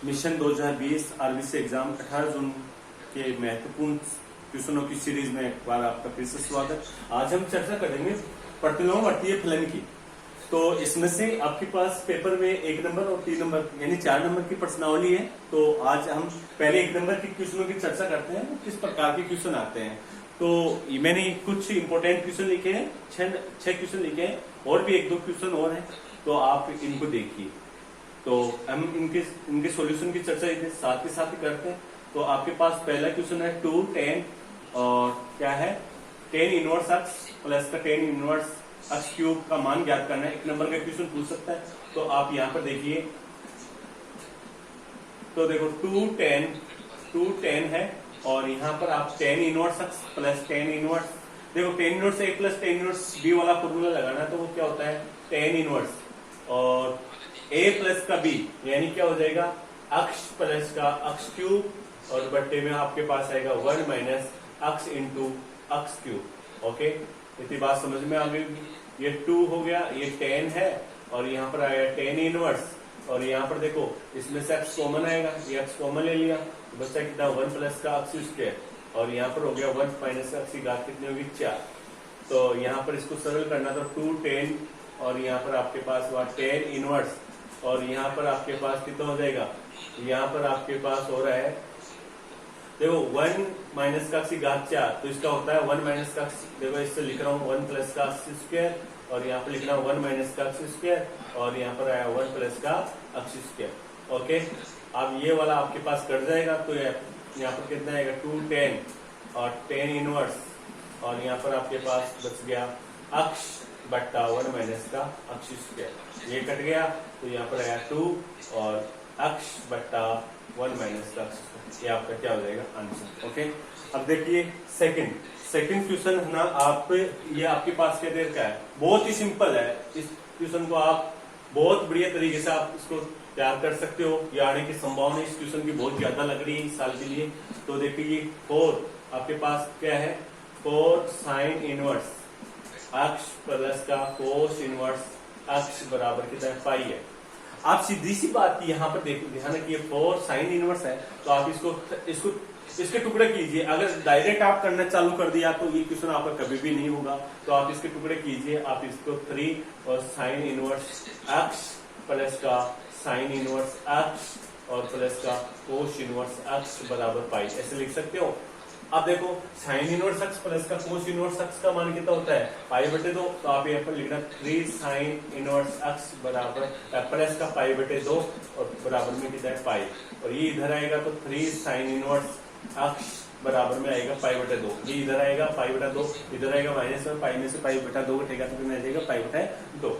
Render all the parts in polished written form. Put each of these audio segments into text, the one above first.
Mission 2020 RBC exam 18 जून के महत्वपूर्ण क्वेश्चनों की सीरीज में एक बार आपका फिर से स्वागत। आज हम चर्चा करेंगे प्रतिलोमवर्तीय फलन की। तो इसमें से आपके पास पेपर में 1 नंबर और 3 नंबर यानी 4 नंबर की प्रश्नावली है। तो आज हम पहले 1 नंबर के क्वेश्चनों की चर्चा करते हैं, किस प्रकार के क्वेश्चन आते हैं। तो मैंने कुछ इंपॉर्टेंट क्वेश्चन लिखे हैं, 6 क्वेश्चन लिखे हैं, और भी 1-2 क्वेश्चन और हैं, तो आप इनको देखिए। तो हम इनके सॉल्यूशन की चर्चा साथ ही करते हैं। तो आपके पास पहला क्वेश्चन है 2 10 और क्या है 10 इनवर्स एक्स प्लस का 10 इनवर्स एक्स क्यूब का मान ज्ञात करना है। 1 नंबर का क्वेश्चन पूछ सकता है। तो आप यहाँ पर देखिए, तो देखो 2 10 है और यहाँ पर आप 10 इनवर्स एक्स प्लस 10 इनवर्स, देखो 10 इनवर्स ए प्लस 10 इनवर्स बी वाला फॉर्मूला लगाना है। तो वो क्या होता है 10 इनवर्स और a प्लस का b यानी क्या हो जाएगा अक्ष प्लस का अक्ष क्यूब, और बट्टे में आपके पास आएगा 1 माइनस अक्ष इंटू अक्ष क्यूब। ओके, इतनी बात समझ में आ गई। ये 2 हो गया, ये 10 है और यहाँ पर आएगा 10 इनवर्स, और यहाँ पर देखो इसमें से x कॉमन आएगा, ये x कॉमन ले लिया तो बच्चा कितना 1 प्लस का अक्ष स्क्वायर, और यहाँ पर हो गया 1 माइनस अक्ष की घात कितनी होगी 4। तो यहाँ पर इसको सरल करना तो 2 10 और यहाँ पर आपके पास हुआ 10 इनवर्स, और यहाँ पर आपके पास कितना हो जाएगा, यहाँ पर आपके पास हो रहा है देखो 1 माइनस का अक्ष घात 4, तो इसका होता है 1 माइनस का अक्ष, देखो इससे लिख रहा हूँ 1 प्लस का अक्ष स्क्वायर, और यहाँ पर लिख रहा हूँ 1 माइनस का अक्ष स्क्वायर, और यहाँ पर आया 1 प्लस का अक्ष स्क्वायर। ओके, अब ये वाला आपके पास कट जाएगा, तो यहाँ पर कितना आएगा 2 10 और 10 इनवर्स, और यहाँ पर आपके पास बच गया अक्ष बट्टा 1 माइनस का अक्ष स्क्वायर, ये कट गया। तो यहाँ पर आया 2 और अक्ष बट्टा 1 माइनस का अक्ष, ये आपका क्या हो जाएगा आंसर। ओके, अब देखिए सेकंड क्वेश्चन है ना, आप ये आपके पास क्या देर का है, बहुत ही सिंपल है। इस क्वेश्चन को आप बहुत बढ़िया तरीके से आप इसको तैयार कर सकते हो। ये आने की संभावना इस क्वेश्चन की बहुत ज्यादा लग रही है इस साल के लिए। तो देखिए 4 आपके पास क्या है 4 साइन इनवर्स अक्ष प्लस का कोस इनवर्स अक्ष बराबर कितना है पाई है। आप सीधी सी बात की यहाँ पर देखो, ध्यान रखिए 4 साइन इनवर्स है, तो आप इसके टुकड़े कीजिए। अगर डायरेक्ट आप करना चालू कर दिया तो ये क्वेश्चन आपका कभी भी नहीं होगा। तो आप इसके टुकड़े कीजिए, आप इसको 3 और साइन इनवर्स अक्ष प्लस का साइन इनवर्स अक्ष और प्लस का कोस इनवर्स अक्ष बराबर पाई, ऐसे लिख सकते हो। अब देखो साइन इनवर्स अक्ष प्लस का कोस इनवर्स अक्ष का मान कितना होता है पाई बटे 2, तो आप यहाँ पर लिखना 3 साइन इनवर्स अक्ष बराबर प्लस का पाई बटे 2 और बराबर में कितना है पाई, और ये इधर आएगा तो 3 साइन इनवर्स अक्ष बराबर में आएगा पाई बटे 2, ये इधर आएगा पाई बटा 2, इधर आएगा माइनस में, पाई में से पाई बटा 2 घटेगा तो कितना आ जाएगा पाई बटा 2।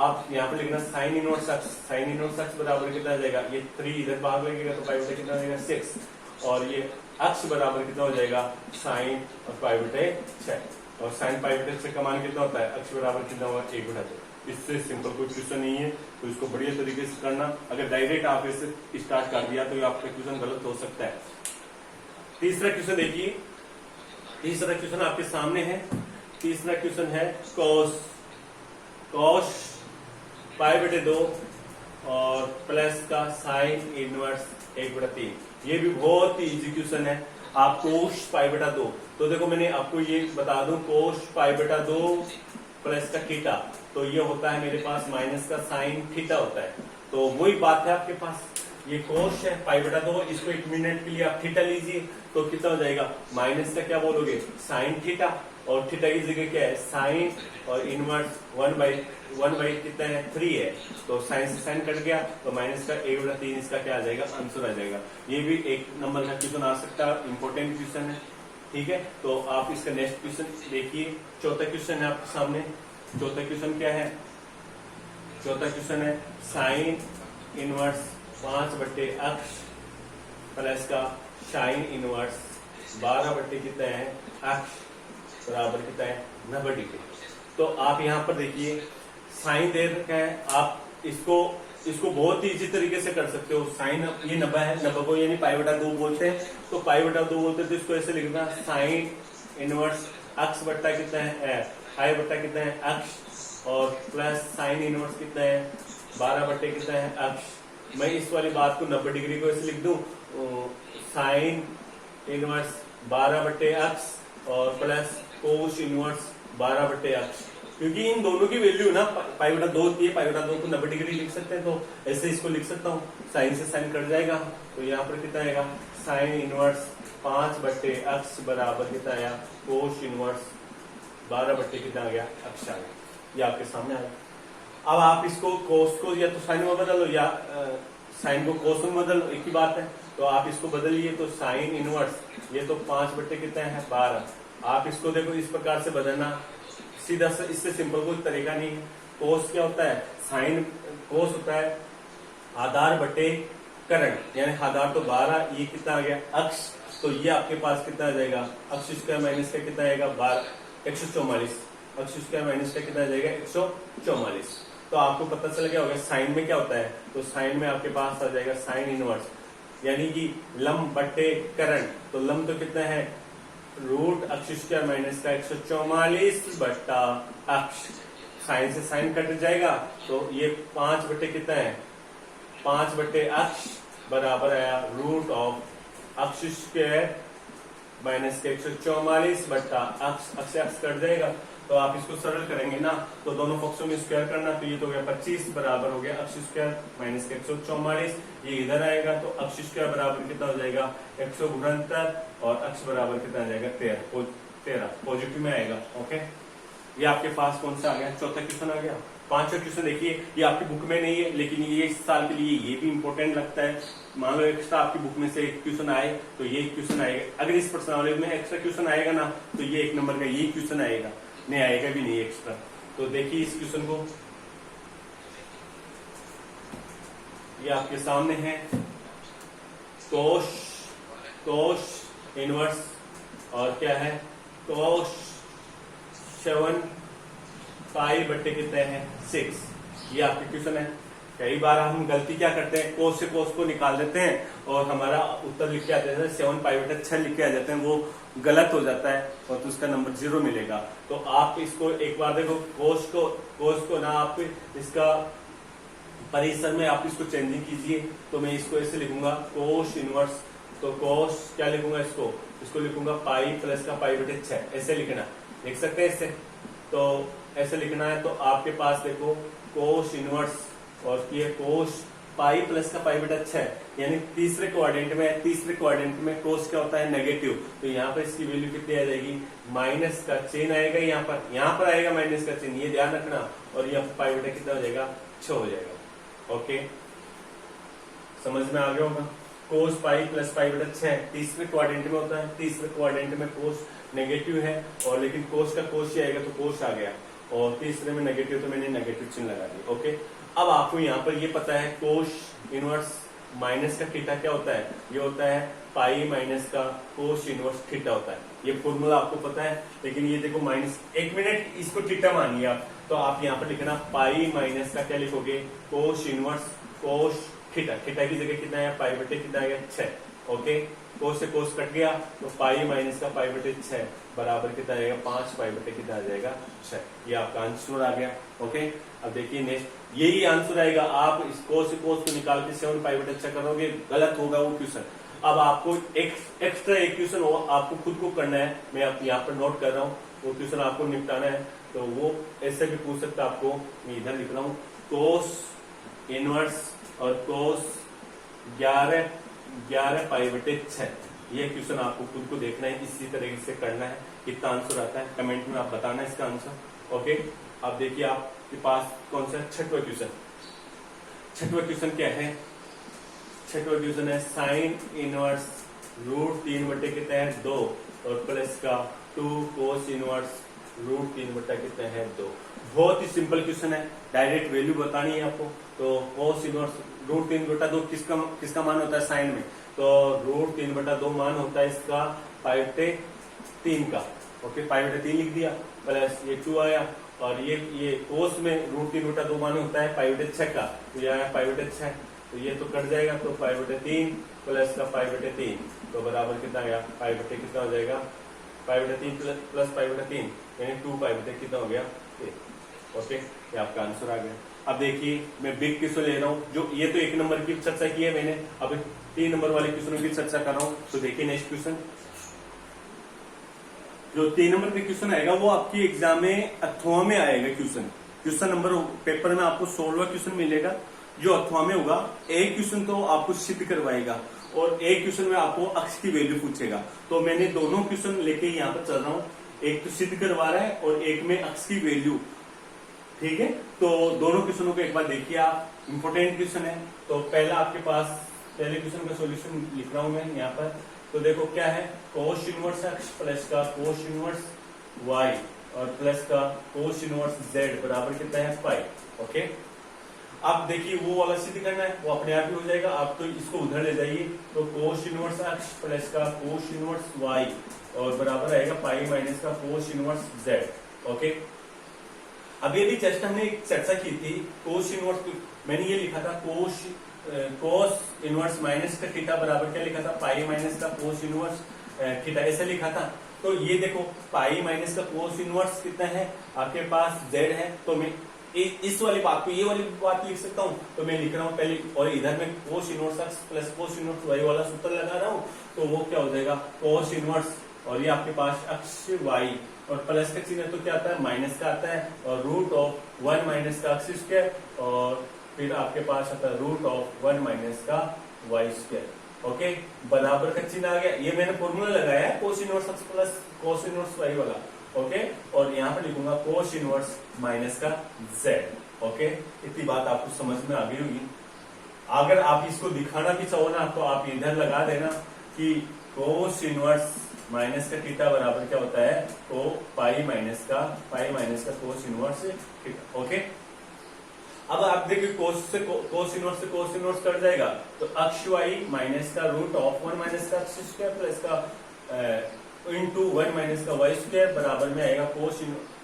आप यहाँ पर लिखना साइन इनवर्स अक्ष बराबर कितना आ जाएगा, ये 3 इधर भाग लगेगा तो पाई बटे कितना आ जाएगा 6, और ये अक्ष बराबर कितना हो जाएगा साइन और पाई बटे 6, और साइन पाई बटे 6 का मान कितना होता है अक्ष बराबर कितना होगा 1 बटा 2। इससे सिंपल कोई क्वेश्चन नहीं है, तो इसको बढ़िया तरीके से करना। अगर डायरेक्ट आप इसे स्टार्ट कर दिया तो आपका क्वेश्चन गलत हो सकता है। तीसरा क्वेश्चन देखिए, तीसरा क्वेश्चन आपके सामने है। तीसरा क्वेश्चन है कॉस पाई बटे 2 और प्लस का साइन इनवर्स 1 बटा 3। ये भी बहुत ही इजी क्वेश्चन है। आप कोस पाई बटा 2, तो देखो मैंने आपको ये बता दूं कोस पाई बटा 2 प्लस का थीटा, तो ये होता है मेरे पास माइनस का साइन थीटा होता है। तो वही बात है आपके पास, ये कोस है पाई बटा 2, इसको 1 मिनट के लिए आप थीटा लीजिए तो कितना हो जाएगा माइनस का क्या बोलोगे साइन थीटा, और थीटा की जगह क्या है साइन और इनवर्स 1 बाई कितना है 3 है, तो साइन से साइन कट गया तो माइनस का 1 बटा 3 इसका क्या आ जाएगा आंसर आ जाएगा। ये भी 1 नंबर का क्वेश्चन आ सकता है, इंपॉर्टेंट क्वेश्चन है। ठीक है, तो आप इसका नेक्स्ट क्वेश्चन देखिए। चौथा क्वेश्चन है आपके सामने। चौथा क्वेश्चन क्या है, चौथा क्वेश्चन है साइन इनवर्स 5 बट्टे अक्ष प्लस का साइन इनवर्स 12 बट्टे कितना है अक्ष बराबर कितना है 90 डिग्री। तो आप यहाँ पर देखिए साइन दे रखा है, आप इसको बहुत ही इजी तरीके से कर सकते हो। साइन ये 90 है, 90 को यानी पाई बटा 2 बोलते हैं, तो पाई बटा 2 बोलते हैं तो इसको ऐसे लिखना साइन इनवर्स अक्ष बट्टा कितना है पाई बट्टा कितना है अक्ष, और प्लस साइन इनवर्स कितना है 12 बट्टे कितना है अक्ष, मैं इस वाली बात को 90 डिग्री को ऐसे लिख दूं, साइन इनवर्स 12/x और प्लस कोस इनवर्स 12/x, क्योंकि इन दोनों की वैल्यू ना π/2 होती है, π/2 को 90 डिग्री लिख सकते हैं, तो ऐसे इसको लिख सकता हूँ, साइन से साइन कट जाएगा, तो यहाँ पर कितना आएगा, साइन इनवर्स 5/x बराबर कितना आया, कोस इनवर्स 12 कितना आ गया, x आ गया। ये आपके सामने आया। अब आप इसको कोस को या तो साइन में बदल लो या साइन को कोस में बदल लो, एक ही बात है। तो आप इसको बदलिए, तो साइन इनवर्स ये तो 5 कितना है, 12। आप इसको देखो इस प्रकार से बदलना, सीधा इससे सिंपल कोई तरीका नहीं है। कोस क्या होता है, साइन कोस होता है आधार बटे करंट, यानी आधार तो 12, ये कितना आ गया, अक्ष, तो ये आपके पास कितना आ जाएगा, अक्ष स्क्वायर माइनस का कितना आएगा, 12, 144, अक्ष स्क्वायर माइनस का कितना आ जाएगा, 144। तो आपको पता चल गया होगा साइन में क्या होता है, तो साइन में आपके पास आ जाएगा साइन इनवर्स, यानी कि लंब बटे करंट, तो लंब तो कितना है, रूट अक्ष स्क्वायर माइनस का 144 बट्टा अक्ष, साइन से साइन कट जाएगा, तो ये 5 बटे कितना है, 5 बटे अक्ष बराबर आया रूट ऑफ अक्ष स्क्वायर माइनस के 144 बट्टा अक्ष, अक्ष अक्ष कट जाएगा, तो आप इसको सरल करेंगे ना, तो दोनों पक्षों में स्क्वायर करना, तो ये तो गया 25 बराबर हो गया अक्ष स्क्वायर माइनस के 144, ये इधर आएगा, तो अक्ष स्क्वायर बराबर कितना हो जाएगा, 169 और अक्ष बराबर कितना आ जाएगा, 13 पॉजिटिव में आएगा। ओके, ये आपके पास कौन सा आ गया, चौथा क्वेश्चन आ गया। पांचवा क्वेश्चन देखिए, ये आपकी बुक में नहीं है, लेकिन ये इस साल के लिए ये भी इंपॉर्टेंट लगता है। मान लो एक्स्ट्रा आपकी बुक में से एक क्वेश्चन आए, तो ये क्वेश्चन आएगा। अगर इस प्रश्नावली में एक्स्ट्रा क्वेश्चन आएगा ना, तो ये 1 नंबर का ये क्वेश्चन आएगा, नहीं आएगा भी नहीं एक्स्ट्रा। तो देखिए इस क्वेश्चन को, ये आपके सामने है, कोस इनवर्स और क्या है, कोस 7 पाई बट्टे कितने हैं, 6। ये आपके क्वेश्चन है। कई बार हम गलती क्या करते हैं, कोस से कोस को निकाल देते हैं और हमारा उत्तर लिख के आ जाता है 7 पाई बटे 6 लिख के आ जाते हैं, वो गलत हो जाता है और तो उसका नंबर 0 मिलेगा। तो आप इसको एक बार देखो, कोस को ना आप इसका परिसर में आप इसको चेंजिंग कीजिए, तो मैं इसको ऐसे लिखूंगा कोस इनवर्स, तो कोस क्या लिखूंगा, इसको लिखूंगा पाई प्लस का पाई बटे 6, ऐसे लिखना, लिख सकते हैं इससे, तो ऐसे लिखना है। तो आपके पास देखो कोस इनवर्स और ये कोस पाई प्लस का पाई बटा 6, यानी तीसरे क्वाड्रेंट में कोस क्या होता है, नेगेटिव, तो यहाँ पर इसकी वैल्यू कितनी आ जाएगी, माइनस का चिन्ह आएगा, यहाँ पर आएगा माइनस का चिन्ह, ये ध्यान रखना, और यहाँ पर पाई बटा कितना हो जाएगा, 6 हो जाएगा। ओके, समझ में आ गया होगा। कोस पाई प्लस पाई बटा 6 तीसरे क्वाड्रेंट में होता है, तीसरे क्वाड्रेंट में कोस नेगेटिव है, और लेकिन कोस का कोस ही आएगा, तो कोस आ गया, और तीसरे में नेगेटिव, तो मैंने नेगेटिव चिन्ह लगा दिया। ओके, अब आपको यहाँ पर ये पता है कोस इनवर्स माइनस का थीटा क्या होता है, ये होता है पाई माइनस का कोस इनवर्स थीटा होता है, ये फॉर्मूला आपको पता है। लेकिन ये देखो माइनस, 1 मिनट इसको थीटा मानिए आप, तो आप यहाँ पर लिखना पाई माइनस का क्या लिखोगे, cos inverse cos theta, theta की जगह कितना है, पाई बटे कितना आएगा, 6। ओके, कोस से कोस कट गया, तो पाई माइनस का पाई बटे 6 बराबर कितना आएगा, 5 पाई बटे कितना आ जाएगा, 6। ये आपका आंसर आ गया। ओके, अब देखिए नेक्स्ट, यही आंसर आएगा। आप इस कोस से कोस को निकाल के 7 पाई बटे 6 करोगे, गलत होगा वो क्वेश्चन। अब आपको एक्स्ट्रा एक क्वेश्चन आपको खुद को करना है, मैं आप यहाँ पर नोट कर रहा हूँ, वो क्वेश्चन आपको निपटाना है, तो वो ऐसे भी पूछ सकता आपको, मैं इधर लिख रहा हूँ, कोस इनवर्स और कोस 11 पाई बटे 6, ये क्वेश्चन आपको खुद को देखना है, इसी तरीके से करना है। कितना आंसर आता है कमेंट में आप बताना इसका आंसर। ओके, अब देखिए आपके पास कौन सा छठवां क्वेश्चन, छठवां क्वेश्चन क्या है, छठवां क्वेश्चन है साइन इनवर्स रूट 3 बटे कितना है, 2 और प्लस का 2 कोस इनवर्स रूट 3 बटा कितना है, 2। बहुत ही सिंपल क्वेश्चन है, डायरेक्ट वैल्यू बतानी है आपको। तो कोस इनवर्स रूट 3 बटा 2 किसका मान होता है साइन में, तो रूट 3 बटा 2 मान होता है इसका पाई बटे 3 का। ओके, पाई बटे 3 लिख दिया, प्लस ये 2 आया, और ये कोस में रूट 3 बटा 2 मान होता है पाई बटे 6 का, तो ये आया पाई बटे 6, तो ये तो कट जाएगा, तो पाई बटे 3 प्लस का पाई बटे 3, तो बराबर कितना गया, पाई बटे कितना हो जाएगा, पाई बटे 3 प्लस पाई बटे 3 यानी 2 पाई बटे कितना हो गया, 3। ओके, ये आपका आंसर आ गया। अब देखिए मैं बिग क्वेश्चन ले रहा हूँ, जो ये तो 1 नंबर की चर्चा की है मैंने, अब 3 नंबर वाले क्वेश्चनों की चर्चा कर रहा हूँ। तो देखिए नेक्स्ट क्वेश्चन, जो 3 नंबर का क्वेश्चन आएगा वो आपकी एग्जाम में अथवा में आएगा। क्वेश्चन नंबर पेपर में आपको 16वां क्वेश्चन मिलेगा जो अथवा में होगा। एक क्वेश्चन तो आपको सिद्ध करवाएगा और एक क्वेश्चन में आपको अक्ष की वैल्यू पूछेगा। तो मैंने दोनों क्वेश्चन लेके यहाँ पर चल रहा हूँ, एक तो सिद्ध करवा रहा है और एक में अक्ष की वैल्यू। ठीक है, तो दोनों क्वेश्चनों को एक बार देखिए आप, इंपोर्टेंट क्वेश्चन है। तो पहला आपके पास पहले क्वेश्चन का सॉल्यूशन लिख रहा हूं मैं यहाँ पर। तो देखो क्या है, कोस इनवर्स एक्स प्लस का कोस इनवर्स वाई और प्लस का कोस इनवर्स जेड बराबर कितना है पाई। ओके, आप देखिए वो वाला सिद्ध करना है, वो अपने आप ही हो जाएगा। आप तो इसको उधर ले जाइए, तो कोस इनवर्स एक्स प्लस का कोस इनवर्स वाई और बराबर आएगा पाई माइनस का कोस इनवर्स जेड। ओके, अभी अभी जस्ट हमने एक चर्चा की थी कोस इनवर्स, मैंने ये लिखा था कोस इनवर्स माइनस का थीटा बराबर क्या लिखा था, पाई माइनस का कोस इनवर्स थीटा, ऐसा लिखा था। तो ये देखो पाई माइनस का कोस इनवर्स कितना है आपके पास जेड है। तो मैं इस वाली बात को ये वाली बात लिख सकता हूँ, तो मैं लिख रहा हूँ पहले, और इधर में cos inverse x plus cos inverse y वाला सूत्र लगा रहा हूँ। तो वो क्या हो जाएगा कोस इनवर्स, और ये आपके पास अक्ष वाई और प्लस का चिन्ह तो क्या आता है माइनस का आता है, और रूट ऑफ 1 माइनस का अक्ष स्क्वायर, और फिर आपके पास आता है रूट ऑफ 1 माइनस का वाई स्क्वायर। ओके, बराबर का चिन्ह आ गया। ये मैंने फॉर्मूला लगाया है cos inverse x plus cos inverse y वाला। ओके, और यहाँ पर लिखूंगा कोस इनवर्स माइनस का जेड। ओके, इतनी बात आपको समझ में आ गई होगी। अगर आप इसको दिखाना भी चाहो ना, तो आप इधर लगा देना कि कोस इनवर्स माइनस का थीटा बराबर क्या होता है, तो पाई माइनस का कोस इनवर्स थीटा। ओके, अब आप देखिए कोस इनवर्स कट जाएगा, तो अक्ष वाई माइनस का रूट ऑफ 1 माइनस का अक्ष स्क्वायर प्लस का इंटू 1 माइनस का वाई स्क्वायर बराबर में आएगा कोस,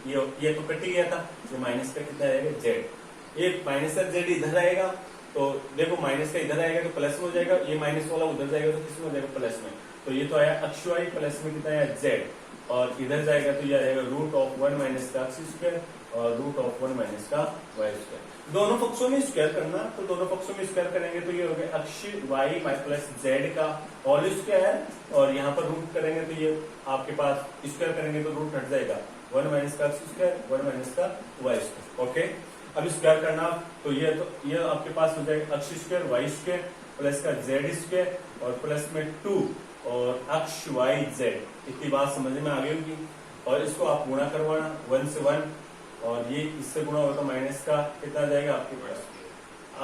ये तो कट ही गया था, ये माइनस का कितना आएगा जेड। ये माइनस का जेड इधर आएगा, तो देखो माइनस का इधर आएगा तो प्लस में हो जाएगा, ये माइनस वाला उधर जाएगा तो किसमें हो जाएगा प्लस में। तो ये तो आया अक्ष वाई प्लस में कितना आया जेड, और इधर जाएगा तो ये आएगा रूट ऑफ 1 माइनस का अक्ष स्क्वायर और रूट ऑफ 1 माइनस का वाई स्क्वायर। दोनों पक्षों में स्क्वायर करना, तो दोनों पक्षों में स्क्वायर करेंगे तो ये हो गया अक्ष वाई प्लस जेड का होल स्क्वायर, और यहाँ पर रूट करेंगे तो ये आपके पास स्क्वायर करेंगे तो रूट हट जाएगा 1 माइनस का अक्ष स्क्वायर 1 माइनस का वाई स्क्वायर। ओके, अब स्क्वायर करना, तो ये आपके पास हो जाएगा अक्ष स्क्वायर वाई स्क्वायर प्लस का जेड स्क्वायर और प्लस में 2 और अक्ष वाई जेड। इतनी बात समझ में आ गई होगी। और इसको आप गुणा करवाना 1 से 1, और ये इससे गुणा होगा माइनस का कितना जाएगा आपके पास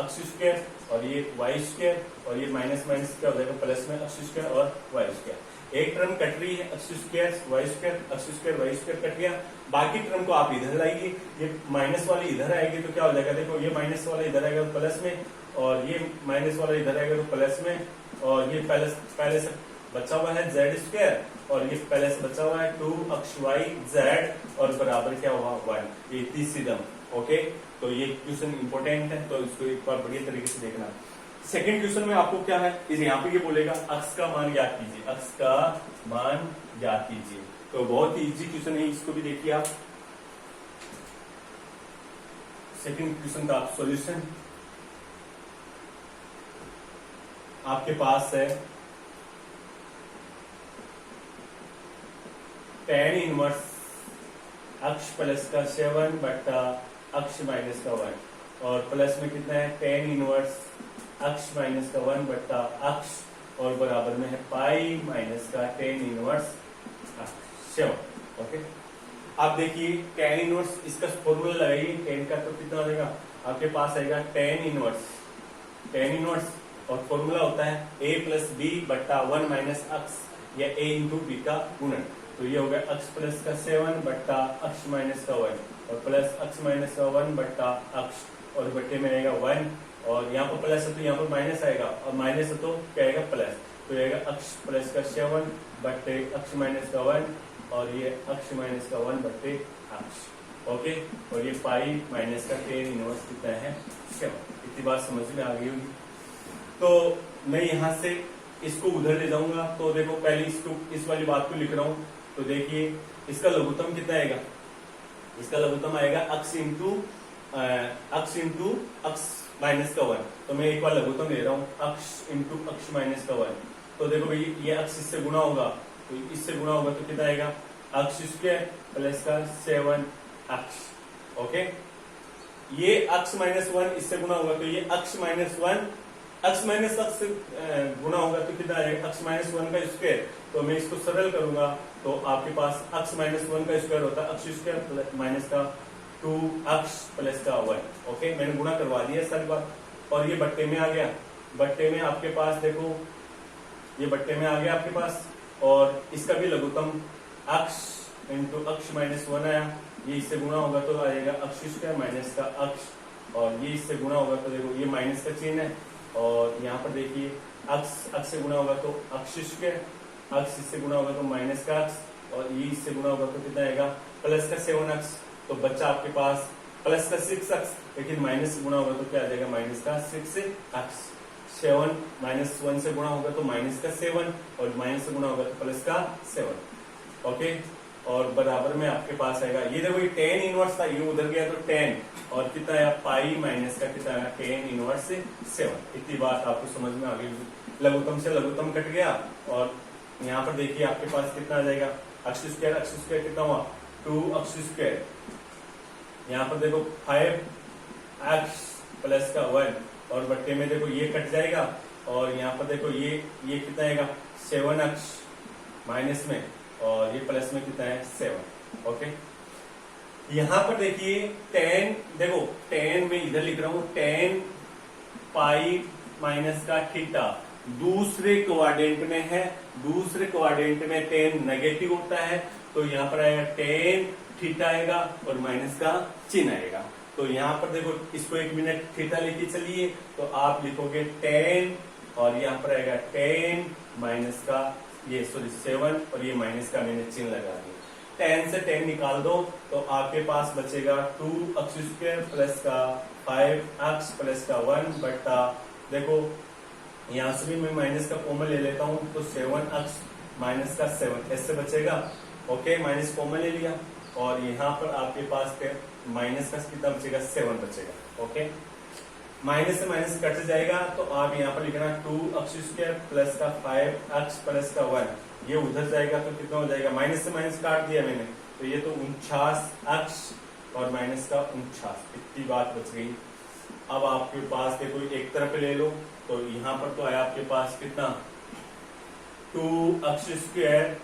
अक्ष स्क्वायर, और ये वाई स्क्वायर, और ये माइनस माइनस क्या हो जाएगा प्लस में अक्ष स्क्वायर और वाई स्क्वायर। एक टर्म कट रही है अक्ष स्क्वायर वाई स्क्वायर, अक्ष स्क्वायर वाई स्क्वायर कट गया, बाकी टर्म को आप इधर लाइए, ये माइनस वाली इधर आएगी तो क्या हो जाएगा, देखो ये माइनस वाला इधर आएगा तो प्लस में, और ये माइनस वाला इधर आएगा तो प्लस में, और ये पहले से बचा हुआ है जेड स्क्वायर, और ये पहले से बचा हुआ है 2 अक्ष वाई जेड, और बराबर क्या हुआ 1, ये तीसरी टर्म। ओके, तो ये क्वेश्चन इंपॉर्टेंट है, तो इसको एक बार बढ़िया तरीके से देखना। सेकंड क्वेश्चन में आपको क्या है, इस यहाँ पे ये बोलेगा अक्ष का मान ज्ञात कीजिए, अक्ष का मान ज्ञात कीजिए। तो बहुत ही इजी क्वेश्चन है, इसको भी देखिए आप। सेकंड क्वेश्चन का आप सॉल्यूशन आपके पास है tan इनवर्स अक्ष प्लस का 7 बट्टा अक्ष माइनस का 1, और प्लस में कितना है tan इनवर्स अक्ष माइनस का 1 बट्टा अक्ष, और बराबर में है पाई माइनस का tan इनवर्स अक्ष 7। ओके, आप देखिए tan इनवर्स, इसका फॉर्मूला लगाइए, tan का तो कितना हो जाएगा आपके पास आएगा tan इनवर्स, और फॉर्मूला होता है a प्लस बी बट्टा 1 माइनस अक्ष या a इंटू बी का गुणन। तो ये हो गया अक्ष प्लस का 7 बट्टा अक्ष माइनस का 1, और प्लस अक्ष माइनस का 1 बट्टा अक्ष, और बट्टे में आएगा 1, और यहाँ पर प्लस है तो यहाँ पर माइनस आएगा, और माइनस है तो क्या आएगा प्लस, तो आएगा अक्ष प्लस का 7 बट्टे अक्ष माइनस का 1, और ये अक्ष माइनस का 1 बट्टे अक्ष। ओके, और ये पाई माइनस का tan इनवर्स कितना है 7। इतनी बात समझ में आ गई होगी। तो मैं यहाँ से इसको उधर ले जाऊंगा, तो देखो पहले इस वाली बात को लिख रहा हूं, तो देखिए इसका लघुत्तम कितना आएगा, इसका लघुत्तम आएगा अक्ष इंटू अक्ष इंटू अक्ष माइनस का 1, तो मैं एक बार लघुत्तम ले रहा हूँ, अक्ष इंटू अक्ष माइनस का 1। तो देखो भाई ये अक्ष इससे गुणा होगा, तो इससे गुणा होगा तो कितना आएगा, अक्ष स्क्वायर प्लस का 7 अक्ष। ओके, ये अक्ष माइनस 1 इससे गुणा होगा तो ये अक्ष माइनस 1 अक्ष माइनस अक्ष से गुणा होगा तो कितना आएगा, अक्ष माइनस 1 का स्क्वायर। तो मैं इसको सरल करूंगा तो आपके पास अक्ष माइनस 1 का स्क्वायर होता है अक्ष स्क्वायर माइनस का 2 अक्ष प्लस का 1। ओके, मैंने गुणा करवा दिया सारी बात, और ये बट्टे में आ गया। बट्टे में आपके पास देखो, ये बट्टे में आ गया आपके पास, और इसका भी लघुत्तम अक्ष इंटू अक्ष माइनस 1 आया, ये इससे गुणा होगा तो आएगा अक्ष स्क्वायर माइनस का अक्ष, और ये इससे गुणा होगा तो देखो ये माइनस का चिन्ह है, और यहाँ पर देखिए अक्ष से गुणा होगा तो अक्ष स्क्वायर, अक्ष इससे गुणा होगा तो माइनस का अक्ष, और ये इससे गुणा होगा तो कितना आएगा, प्लस का 7 अक्ष। तो बच्चा आपके पास प्लस का 6 अक्ष, लेकिन माइनस से गुणा होगा तो क्या आ जाएगा, माइनस का 6 अक्ष। 7 माइनस 1 से गुणा होगा तो माइनस का 7, और माइनस से गुणा होगा तो प्लस का 7। ओके, और बराबर में आपके पास आएगा, ये देखो ये tan इनवर्स था, ये उधर गया तो tan, और कितना आया पाई माइनस का कितना आया, tan इनवर्स से 7। इतनी बात आपको समझ में आ गई, लघुत्तम से लघुत्तम कट गया, और यहाँ पर देखिए आपके पास कितना आ जाएगा, अक्ष स्क्वायर कितना हुआ 2 अक्ष स्क्वायर, यहाँ पर देखो 5 अक्ष प्लस का 1, और बट्टे में देखो ये कट जाएगा, और यहाँ पर देखो ये कितना आएगा 7 अक्ष माइनस में, और ये प्लस में कितना है 7। ओके, यहां पर देखिए tan, देखो tan में इधर लिख रहा हूं, tan पाई माइनस का थीटा दूसरे क्वाड्रेंट में है, दूसरे क्वाड्रेंट में tan नेगेटिव होता है, तो यहाँ पर आएगा tan थीटा आएगा और माइनस का चिन्ह आएगा। तो यहाँ पर देखो इसको 1 मिनट थीटा लेके चलिए, तो आप लिखोगे tan, और यहाँ पर आएगा tan माइनस का ये 7, और ये माइनस का मैंने चिन्ह लगा दिया। tan से tan निकाल दो तो आपके पास बचेगा 2 अक्ष स्क्वायर प्लस का 5 अक्ष प्लस का 1 बट्टा, देखो यहां से भी मैं माइनस का कॉमन ले लेता हूं, तो 7 अक्ष माइनस का 7 ऐसे बचेगा। ओके, माइनस कॉमन ले लिया, और यहाँ पर आपके पास माइनस का कितना बचेगा 7 बचेगा। ओके, माइनस से माइनस कट जाएगा, तो आप यहाँ पर लिखना 2 अक्ष स्क्वायर प्लस का 5 अक्ष प्लस का 1, ये उधर जाएगा तो कितना हो जाएगा, माइनस से माइनस काट दिया मैंने, तो ये तो 49 अक्ष और माइनस का 49, इतनी बात बच गई। अब आपके पास देखो एक तरफ ले लो, तो यहाँ पर तो आया आपके पास कितना 2 अक्ष स्क्वायर,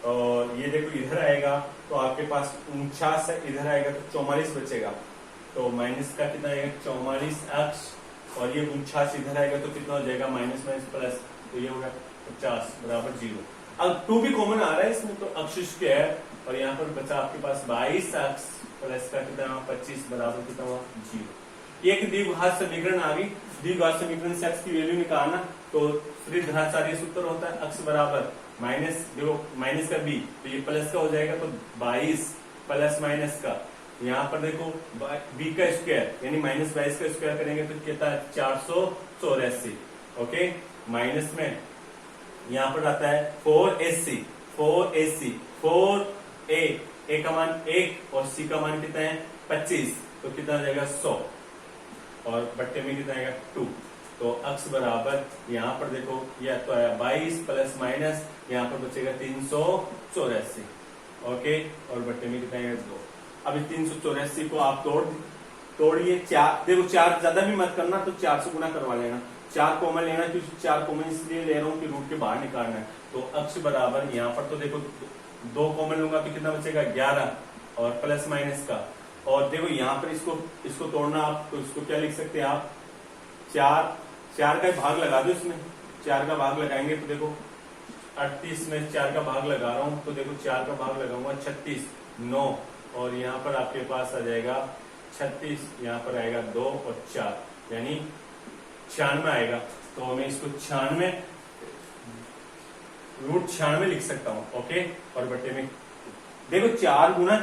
और ये देखो इधर आएगा तो आपके पास 49 है, इधर आएगा तो 44 बचेगा, तो माइनस का कितना आएगा 44 अक्ष, और ये 49 इधर आएगा तो कितना हो जाएगा माइनस माइनस प्लस, तो ये होगा 50 बराबर 0। अब 2 भी कॉमन आ रहा है इसमें, तो अक्ष स्क्वायर, और यहाँ पर बचा आपके पास 22 अक्ष प्लस का कितना 25 बराबर कितना हुआ 0। एक द्विघात समीकरण आ गई, द्विघात समीकरण से अक्ष की वैल्यू निकालना, तो त्रिघातारीय सूत्र होता है अक्ष बराबर माइनस, देखो माइनस का b, तो ये प्लस का हो जाएगा, तो 22 प्लस माइनस का, यहाँ पर देखो b का स्क्वायर यानी माइनस 22 का स्क्वायर करेंगे तो कितना है 484। ओके, माइनस में यहाँ पर आता है 4ac, 4a का मान 1 और c का मान कितना है 25, तो कितना आ जाएगा 100, और बट्टे में कितना आएगा 2, तो अक्ष बराबर यहाँ पर देखो यह तो आया 22 प्लस माइनस, यहाँ पर बचेगा 384। ओके, और बट्टे में कितना आएगा 2। अब 384 को आप तोड़िए, 4 देखो 4 ज्यादा भी मत करना, तो 4 से गुना करवा लेना, 4 कॉमन लेना, क्योंकि 4 कॉमन इसलिए ले रहा हूँ कि रूट के बाहर निकालना है। तो अक्ष बराबर यहाँ पर तो देखो 2 कॉमन लूंगा तो कितना बचेगा 11, और प्लस माइनस का, और देखो यहाँ पर इसको तोड़ना आप, तो इसको क्या लिख सकते हैं आप 4 का भाग लगा दो, इसमें 4 का भाग लगाएंगे तो देखो 38 में 4 का भाग लगा रहा हूं, तो देखो 4 का भाग लगाऊंगा 36 9, और यहाँ पर आपके पास आ जाएगा 36, यहाँ पर आएगा 2 और 4 यानी 96 आएगा। तो मैं इसको 96 रूट 96 लिख सकता हूं। ओके, और बट्टे में देखो 4 गुना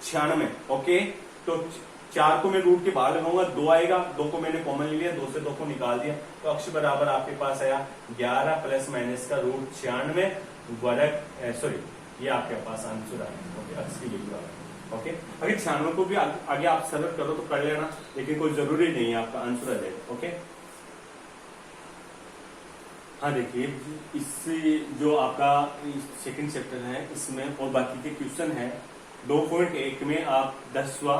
96। ओके, तो 4 को मैं रूट के बाहर लगाऊंगा, 2 आएगा, 2 को मैंने कॉमन ले लिया, 2 से 2 को निकाल दिया, तो अक्ष बराबर आपके पास आया 11 प्लस माइनस का रूट 96 वर्ग, सॉरी ये आपके पास आंसर आया। ओके, अक्ष की वैल्यू आ ओके, अगर छानों को भी आगे आप सर्व करो तो कर लेना, लेकिन कोई जरूरी नहीं है आपका आंसर आ जाए। ओके, हाँ देखिए, इससे जो आपका सेकंड चैप्टर है इसमें और बाकी के क्वेश्चन है 2.1 में आप 10वां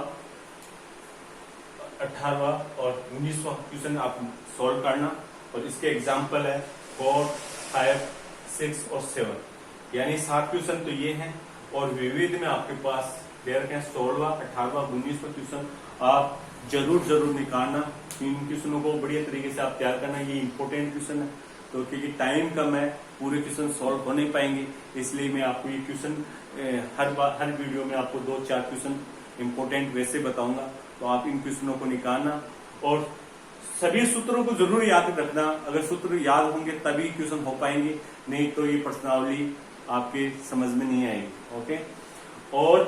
18वां और 19वां क्वेश्चन आप सॉल्व करना, और इसके एग्जाम्पल है 4, 5, 6 और 7, यानी 7 क्वेश्चन तो ये हैं, और विविध में आपके पास दे रखे हैं 16वां 18वां 19वां क्वेश्चन। आप जरूर निकालना, इन क्वेश्चनों को बढ़िया तरीके से आप तैयार करना, ये इंपॉर्टेंट क्वेश्चन है। तो क्योंकि टाइम कम है, पूरे क्वेश्चन सॉल्व हो नहीं पाएंगे, इसलिए मैं आपको ये क्वेश्चन हर वीडियो में आपको 2-4 क्वेश्चन इंपॉर्टेंट वैसे बताऊंगा। तो आप इन क्वेश्चनों को निकालना और सभी सूत्रों को जरूर याद रखना। अगर सूत्र याद होंगे तभी क्वेश्चन हो पाएंगे, नहीं तो ये प्रश्नावली आपके समझ में नहीं आएगी। ओके, और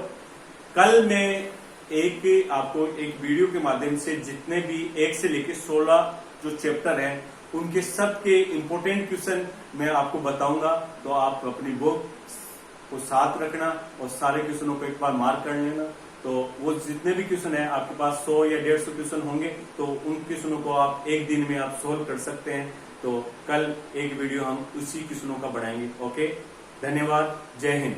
कल मैं आपको एक वीडियो के माध्यम से जितने भी 1 से लेकर 16 जो चैप्टर है उनके सबके इंपॉर्टेंट क्वेश्चन मैं आपको बताऊंगा। तो आप अपनी बुक को साथ रखना और सारे क्वेश्चनों को एक बार मार्क कर लेना। तो वो जितने भी क्वेश्चन है आपके पास 100 या 150 क्वेश्चन होंगे, तो उन क्वेश्चनों को आप एक दिन में आप सोल्व कर सकते हैं। तो कल एक वीडियो हम उसी क्वेश्चनों का बनाएंगे। ओके, धन्यवाद, जय हिंद।